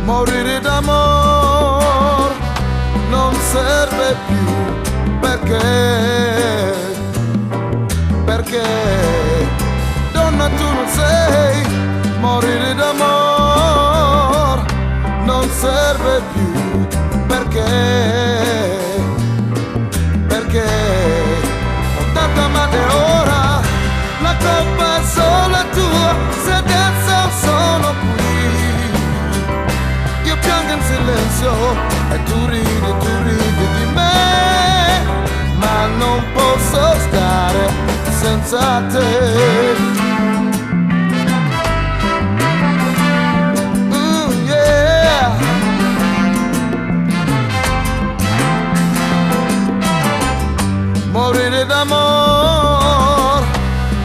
Morire d'amor non serve più, perché donna tu non sei. Morire d'amor non serve più, perché ho tanto amato e ora la colpa è solo tua, se adesso sono qui. Io piango in silenzio e tu ridi di me, ma non posso stare senza te. Yeah. Morire d'amor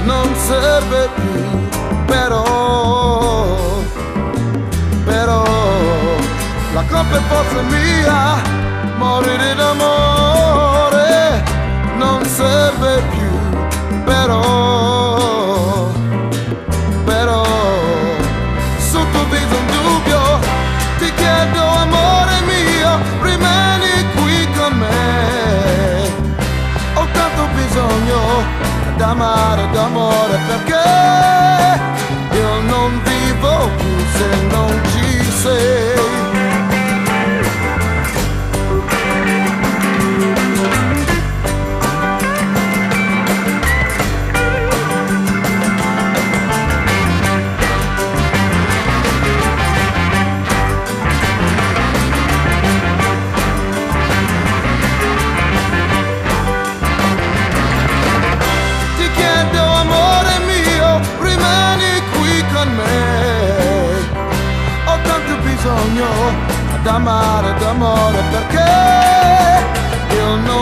non serve più, però la colpa è forse mia. Morire d'amore non serve più, però su tuo viso un dubbio, ti chiedo amore mio, rimani qui con me. Ho tanto bisogno d'amare, d'amore, perché io non vivo più se non ci sei. D'amare, d'amore, perché io non